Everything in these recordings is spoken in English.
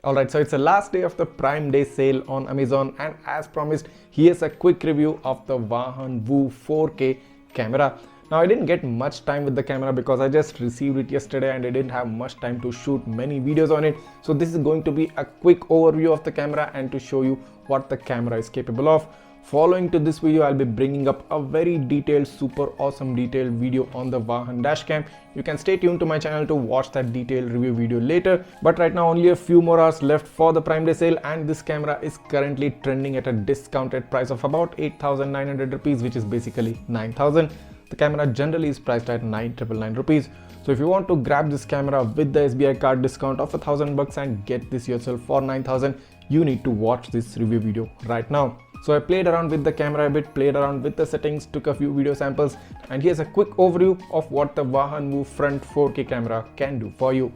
Alright, so it's the last day of the Prime Day sale on Amazon, and as promised, here's a quick review of the Vahan Vue 4K camera. Now I didn't get much time with the camera because I just received it yesterday and I didn't have much time to shoot many videos on it. So this is going to be a quick overview of the camera and to show you what the camera is capable of. Following to this video, I'll be bringing up a very detailed, super awesome detailed video on the Vahan Dashcam. You can stay tuned to my channel to watch that detailed review video later. But right now only a few more hours left for the Prime Day sale, and this camera is currently trending at a discounted price of about 8,900 rupees, which is basically 9,000. The camera generally is priced at 9,999 rupees. So if you want to grab this camera with the SBI card discount of $1,000 and get this yourself for 9,000, you need to watch this review video right now. So I played around with the camera a bit, played around with the settings, took a few video samples, and here's a quick overview of what the Vahan Vue front 4K camera can do for you.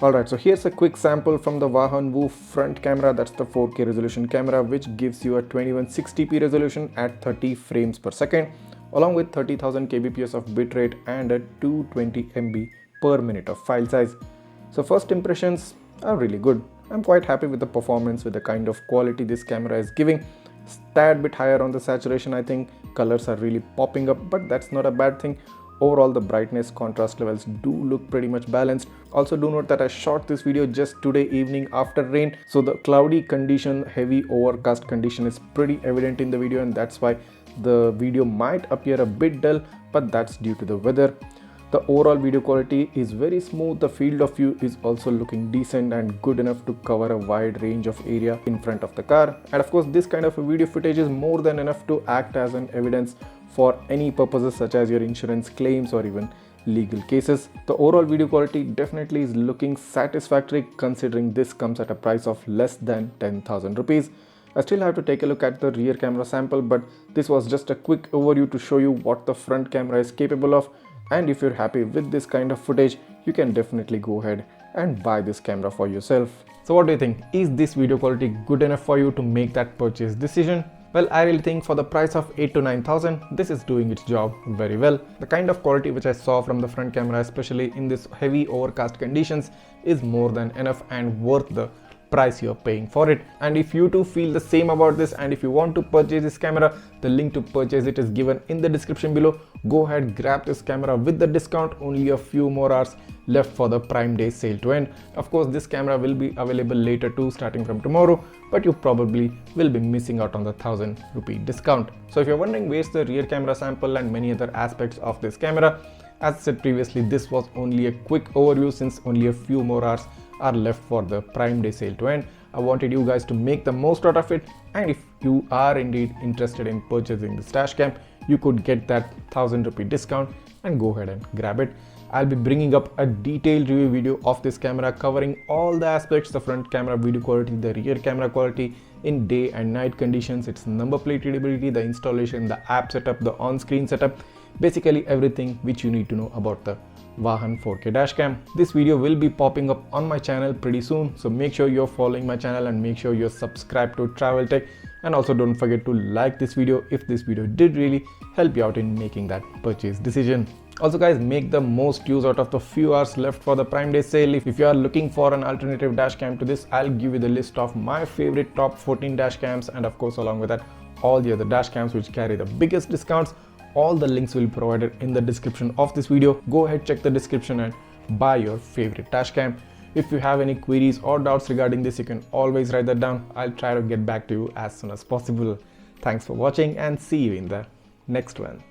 Alright, so here's a quick sample from the Vahan Vue front camera. That's the 4K resolution camera, which gives you a 2160p resolution at 30 frames per second, along with 30,000 kbps of bitrate and a 220 MB per minute of file size. So first impressions are really good. I'm quite happy with the performance, with the kind of quality this camera is giving. It's a tad bit higher on the saturation, I think. Colors are really popping up, but that's not a bad thing. Overall, the brightness contrast levels do look pretty much balanced. Also do note that I shot this video just today evening after rain, so the cloudy condition, heavy overcast condition is pretty evident in the video, and that's why the video might appear a bit dull, but that's due to the weather. The overall video quality is very smooth. The field of view is also looking decent and good enough to cover a wide range of area in front of the car. And of course, this kind of a video footage is more than enough to act as an evidence for any purposes such as your insurance claims or even legal cases. The overall video quality definitely is looking satisfactory considering this comes at a price of less than 10,000 rupees. I still have to take a look at the rear camera sample, but this was just a quick overview to show you what the front camera is capable of. And if you're happy with this kind of footage, you can definitely go ahead and buy this camera for yourself. So what do you think? Is this video quality good enough for you to make that purchase decision? Well, I really think for the price of 8 to 9,000, this is doing its job very well. The kind of quality which I saw from the front camera, especially in this heavy overcast conditions, is more than enough and worth the price you're paying for it. And if you too feel the same about this, and if you want to purchase this camera, the link to purchase it is given in the description below. Go ahead, grab this camera with the discount. Only a few more hours left for the Prime Day sale to end. Of course, this camera will be available later too, starting from tomorrow, but you probably will be missing out on the 1,000 rupee discount. So if you're wondering where's the rear camera sample and many other aspects of this camera, as I said previously, this was only a quick overview since only a few more hours are left for the Prime Day sale to end. I wanted you guys to make the most out of it, and if you are indeed interested in purchasing this Dashcam, you could get that 1,000 rupee discount and go ahead and grab it. I'll be bringing up a detailed review video of this camera covering all the aspects: the front camera video quality, the rear camera quality in day and night conditions, its number plate readability, the installation, the app setup, the on-screen setup, basically everything which you need to know about the Vahan 4K Dashcam. This video will be popping up on my channel pretty soon, so make sure you're following my channel and make sure you're subscribed to Travel Tech, and also don't forget to like this video if this video did really help you out in making that purchase decision. Also guys, make the most use out of the few hours left for the Prime Day sale. If you are looking for an alternative dashcam to this, I'll give you the list of my favorite top 14 dashcams, and of course along with that all the other dashcams which carry the biggest discounts. All the links will be provided in the description of this video. Go ahead, check the description and buy your favorite dashcam. If you have any queries or doubts regarding this, you can always write that down. I'll try to get back to you as soon as possible. Thanks for watching and see you in the next one.